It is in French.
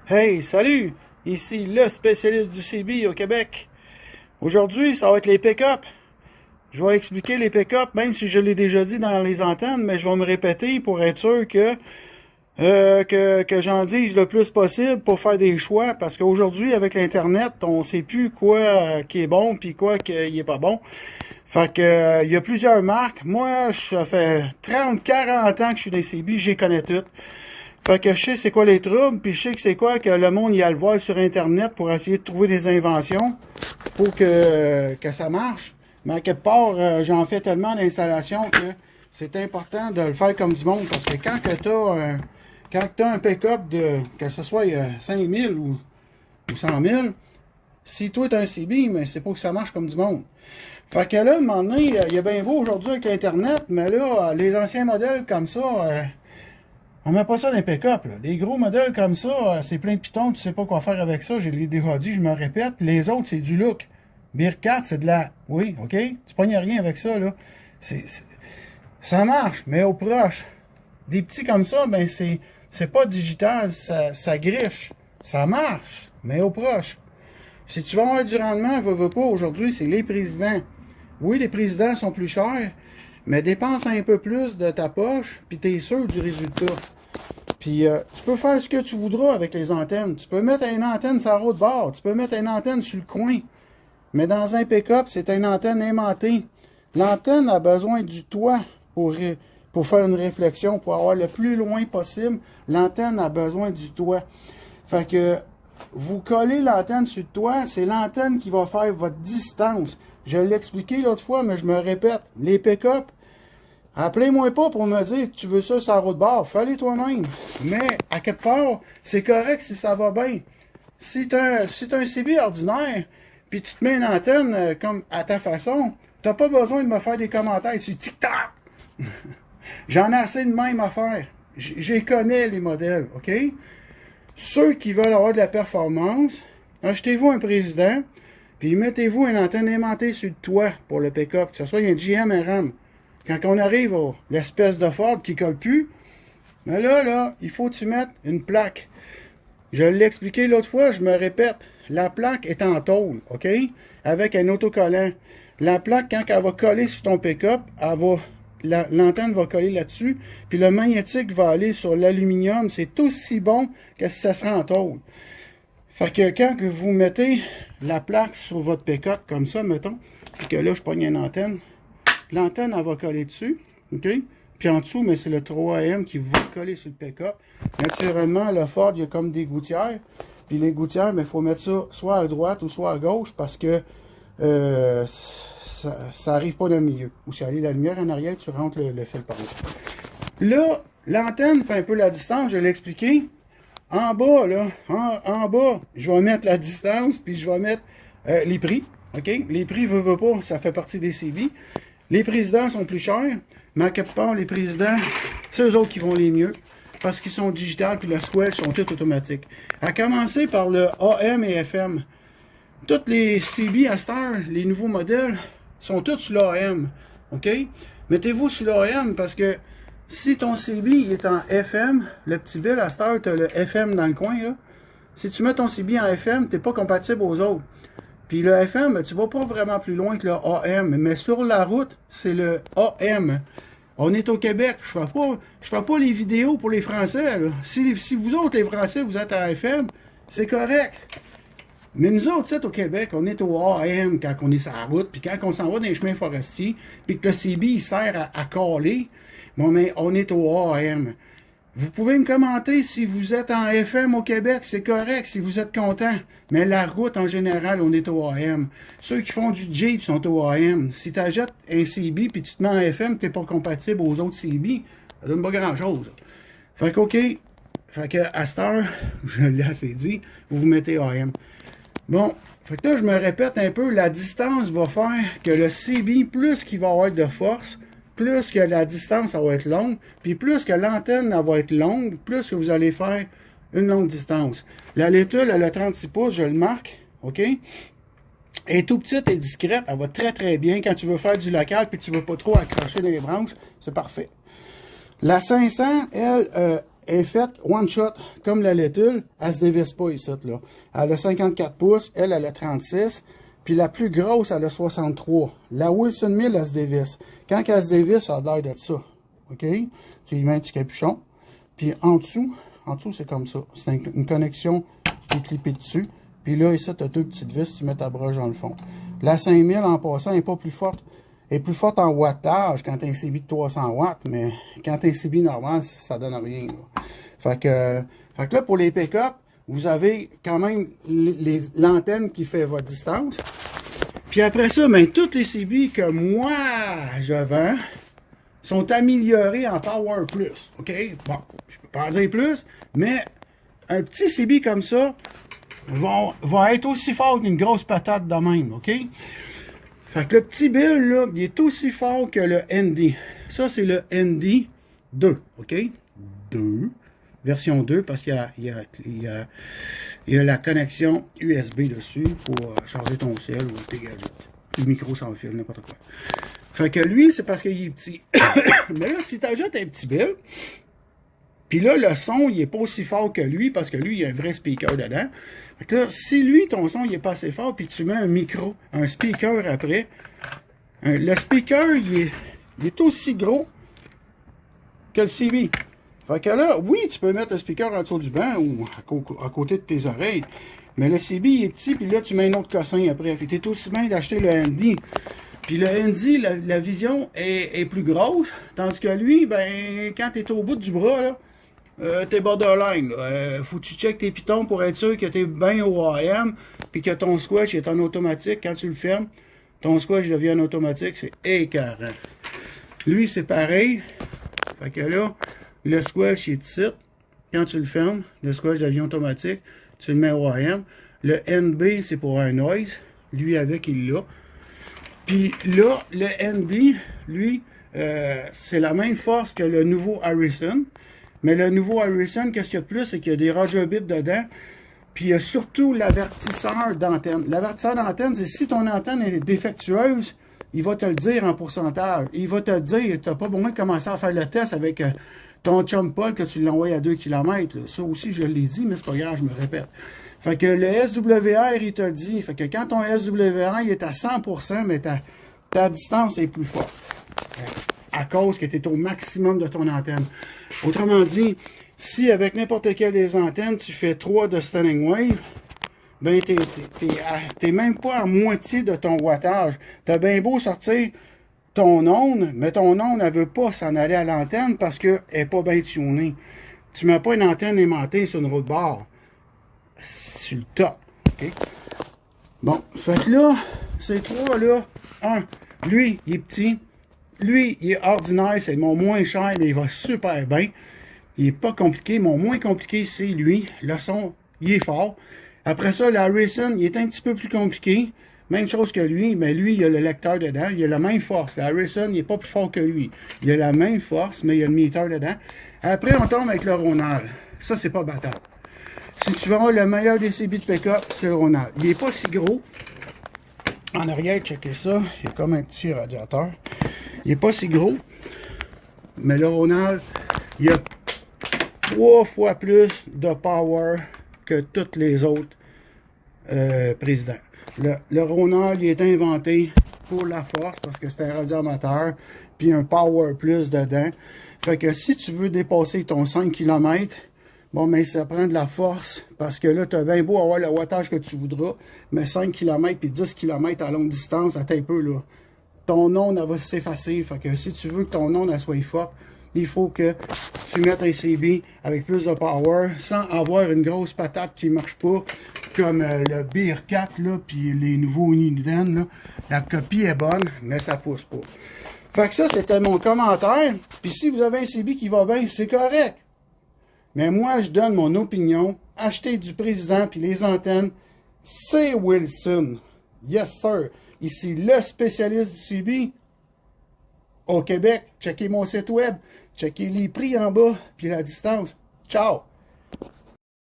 Hey, salut! Ici le spécialiste du CB au Québec. Aujourd'hui, ça va être les pick-up. Je vais expliquer les pick-up, même si je l'ai déjà dit dans les antennes, mais je vais me répéter pour être sûr que j'en dise le plus possible pour faire des choix. Parce qu'aujourd'hui, avec l'Internet, on sait plus quoi qui est bon puis quoi qui est pas bon. Fait que il y a plusieurs marques. Moi, ça fait 30, 40 ans que je suis dans les CB, j'y connais toutes. Fait que je sais c'est quoi les troubles, puis je sais que c'est quoi que le monde y a le voir sur Internet pour essayer de trouver des inventions pour que ça marche. Mais à quelque part, j'en fais tellement d'installations que c'est important de le faire comme du monde. Parce que quand t'as un pick-up de, que ce soit 5000 ou 100 000, si toi t'as un CB, mais c'est pas que ça marche comme du monde. Fait que là, à un moment donné, il y a bien beau aujourd'hui avec l'Internet, mais là, les anciens modèles comme ça, on met pas ça dans les pick-up. Les gros modèles comme ça, c'est plein de pitons, tu sais pas quoi faire avec ça. Je l'ai déjà dit, je me répète. Les autres, c'est du look. Beer 4, c'est de la... Oui, OK? Tu pognes rien avec ça, là. Ça marche, mais au proche. Des petits comme ça, ben c'est pas digital, ça griche. Ça marche, mais au proche. Si tu veux avoir du rendement, veux pas, aujourd'hui, c'est les présidents. Oui, les présidents sont plus chers, mais dépense un peu plus de ta poche, puis t'es sûr du résultat. Puis tu peux faire ce que tu voudras avec les antennes. Tu peux mettre une antenne sur la route de bord, tu peux mettre une antenne sur le coin. Mais dans un pick-up, c'est une antenne aimantée. L'antenne a besoin du toit pour faire une réflexion, pour avoir le plus loin possible. L'antenne a besoin du toit. Fait que vous collez l'antenne sur le toit, c'est l'antenne qui va faire votre distance. Je l'ai expliqué l'autre fois, mais je me répète. Les pick-up, appelez-moi pas pour me dire que tu veux ça sur la route de bord. Fais-le toi-même. Mais, à quelque part, c'est correct si ça va bien. Si tu as un CB ordinaire, puis tu te mets une antenne comme à ta façon, t'as pas besoin de me faire des commentaires sur TikTok. J'en ai assez de même à faire. J'y connais les modèles, OK? Ceux qui veulent avoir de la performance, achetez-vous un président, puis mettez-vous une antenne aimantée sur le toit pour le pick-up, que ce soit un GM, un RAM. Quand on arrive à l'espèce de Ford qui colle plus, mais là, il faut que tu mettes une plaque. Je l'ai expliqué l'autre fois, je me répète. La plaque est en tôle, OK? Avec un autocollant. La plaque, quand elle va coller sur ton pick-up, l'antenne va coller là-dessus, puis le magnétique va aller sur l'aluminium. C'est aussi bon que si ça serait en tôle. Fait que quand vous mettez la plaque sur votre pick-up, comme ça, mettons, puis que là, je pogne une antenne, l'antenne, elle va coller dessus, OK? Puis en dessous, mais c'est le 3M qui va coller sur le pick-up. Naturellement, le Ford, il y a comme des gouttières. Puis les gouttières, mais il faut mettre ça soit à droite ou soit à gauche parce que ça arrive pas dans le milieu. Ou si elle est la lumière en arrière, tu rentres le fil par là. Là, l'antenne fait un peu la distance, je l'ai expliqué. En bas, là, en bas, je vais mettre la distance, puis je vais mettre les prix. OK? Les prix, veut pas, ça fait partie des CB. Les présidents sont plus chers, mais à quelque part, les présidents, c'est eux autres qui vont les mieux. Parce qu'ils sont digitales, puis le squelch sont tous automatiques. À commencer par le AM et FM. Toutes les CB à cette heure, les nouveaux modèles, sont tous sur l'AM. OK? Mettez-vous sur l'AM parce que si ton CB est en FM, le petit bill à cette heure, tu as le FM dans le coin. Là. Si tu mets ton CB en FM, tu n'es pas compatible aux autres. Puis le FM, tu vas pas vraiment plus loin que le AM. Mais sur la route, c'est le AM. On est au Québec, je fais pas les vidéos pour les Français. Là. Si vous autres, les Français, vous êtes à FM, c'est correct. Mais nous autres, c'est au Québec, on est au AM quand on est sur la route, puis quand on s'en va dans les chemins forestiers, puis que le CB, il sert à caler, bon, mais on est au AM. Vous pouvez me commenter si vous êtes en FM au Québec, c'est correct, si vous êtes content. Mais la route, en général, on est au AM. Ceux qui font du Jeep sont au AM. Si tu achètes un CB puis tu te mets en FM, tu n'es pas compatible aux autres CB, ça donne pas grand-chose. Fait que, OK, fait que à cette heure, je l'ai assez dit, vous vous mettez AM. Bon, fait que là, je me répète un peu, la distance va faire que le CB, plus qu'il va avoir de force, plus que la distance, ça va être longue, puis plus que l'antenne, elle va être longue, plus que vous allez faire une longue distance. La laitule, elle a 36 pouces, je le marque, OK? Elle est tout petite et discrète, elle va très très bien. Quand tu veux faire du local, puis tu veux pas trop accrocher dans les branches, c'est parfait. La 500, elle, est faite one shot, comme la laitule, elle se dévisse pas ici, là. Elle a 54 pouces, elle a 36, puis la plus grosse, elle a 63. La Wilson Mill, elle se dévisse. Quand elle se dévisse, ça a l'air de ça, OK? Tu y mets un petit capuchon, puis en dessous, c'est comme ça. C'est une connexion qui est clippée dessus. Puis là, ici, tu as deux petites vis, tu mets ta broche dans le fond. La 5000, en passant, n'est pas plus forte. Elle est plus forte en wattage quand tu as un CB de 300 watts, mais quand tu as un CB normal, ça donne rien. Là. Fait que là, pour les pick-up, vous avez quand même l'antenne qui fait votre distance. Puis après ça, ben, toutes les CB que moi, je vends, sont améliorés en Power Plus. OK? Bon, je peux pas en dire plus, mais un petit CB comme ça va être aussi fort qu'une grosse patate de même. OK? Fait que le petit bill, là, il est aussi fort que le ND. Ça, c'est le ND 2. OK? 2. Version 2, parce qu'il y a la connexion USB dessus pour charger ton cell ou tes gadgets. Le micro sans fil, n'importe quoi. Fait que lui, c'est parce qu'il est petit. Mais là, si tu ajoutes un petit bill, puis là, le son, il est pas aussi fort que lui, parce que lui, il y a un vrai speaker dedans. Fait que là, si lui, ton son, il est pas assez fort, puis tu mets un micro, un speaker après, le speaker, il est aussi gros que le CB. Fait que là, oui, tu peux mettre un speaker en dessous du banc ou à côté de tes oreilles, mais le CB, il est petit, puis là, tu mets un autre cossin après. Fait que t'es aussi bien d'acheter le ND. Puis le ND, la vision est plus grosse, tandis que lui, ben, quand t'es au bout du bras, là, t'es borderline. Faut que tu checkes tes pitons pour être sûr que t'es bien au AM, puis que ton squash est en automatique. Quand tu le fermes, ton squash devient en automatique. C'est écœurant. Lui, c'est pareil. Fait que là, le squash est ici. Quand tu le fermes, le squash devient automatique. Tu le mets au AM. Le NB, c'est pour un noise. Lui, avec, il l'a. Puis là, le ND, lui, c'est la même force que le nouveau Harrison. Mais le nouveau Harrison, qu'est-ce qu'il y a de plus? C'est qu'il y a des Roger Bip dedans. Puis il y a surtout l'avertisseur d'antenne. L'avertisseur d'antenne, c'est si ton antenne est défectueuse, il va te le dire en pourcentage. Il va te dire, tu n'as pas besoin de commencer à faire le test avec ton chum Paul que tu l'envoies à 2 km. Là. Ça aussi, je l'ai dit, mais c'est pas grave, je me répète. Fait que le SWR, il te le dit. Fait que quand ton SWR il est à 100%, mais ta distance est plus forte. À cause que tu es au maximum de ton antenne. Autrement dit, si avec n'importe quelle des antennes, tu fais 3 de standing wave, ben t'es même pas à moitié de ton wattage. T'as bien beau sortir ton onde, mais ton onde, elle veut pas s'en aller à l'antenne parce qu'elle n'est pas bien tunée. Tu mets pas une antenne aimantée sur une route barre. Sur le top. Okay? Bon, fait que là, ces trois là, lui, il est petit. Lui, il est ordinaire, c'est mon moins cher, mais il va super bien. Il est pas compliqué. Mon moins compliqué, c'est lui. Le son, il est fort. Après ça, le Harrison, il est un petit peu plus compliqué. Même chose que lui, mais lui, il a le lecteur dedans. Il a la même force. Le Harrison, il n'est pas plus fort que lui. Il a la même force, mais il a le meter dedans. Après, on tombe avec le Ronald. Ça, c'est pas battable. Si tu veux avoir le meilleur des CB de pick-up, c'est le Ronald. Il n'est pas si gros. En arrière, checkez ça. Il y a comme un petit radiateur. Il n'est pas si gros. Mais le Ronald, il a 3 fois plus de power que tous les autres présidents. Le Ronald, il est inventé pour la force parce que c'est un radiomoteur puis un power plus dedans. Fait que si tu veux dépasser ton 5 km, bon, mais ça prend de la force parce que là, tu as bien beau avoir le wattage que tu voudras, mais 5 km puis 10 km à longue distance, attends un peu là. Ton onde, elle va s'effacer. Fait que si tu veux que ton onde, elle soit forte, il faut que tu mettes un CB avec plus de power sans avoir une grosse patate qui marche pas comme le Beer 4 là, puis les nouveaux Uniden là. La copie est bonne, mais ça pousse pas. Fait que ça, c'était mon commentaire. Puis si vous avez un CB qui va bien, c'est correct. Mais moi, je donne mon opinion. Acheter du président puis les antennes, c'est Wilson. Yes, sir. Ici, le spécialiste du CB au Québec. Checkez mon site web. Checkez les prix en bas puis la distance. Ciao!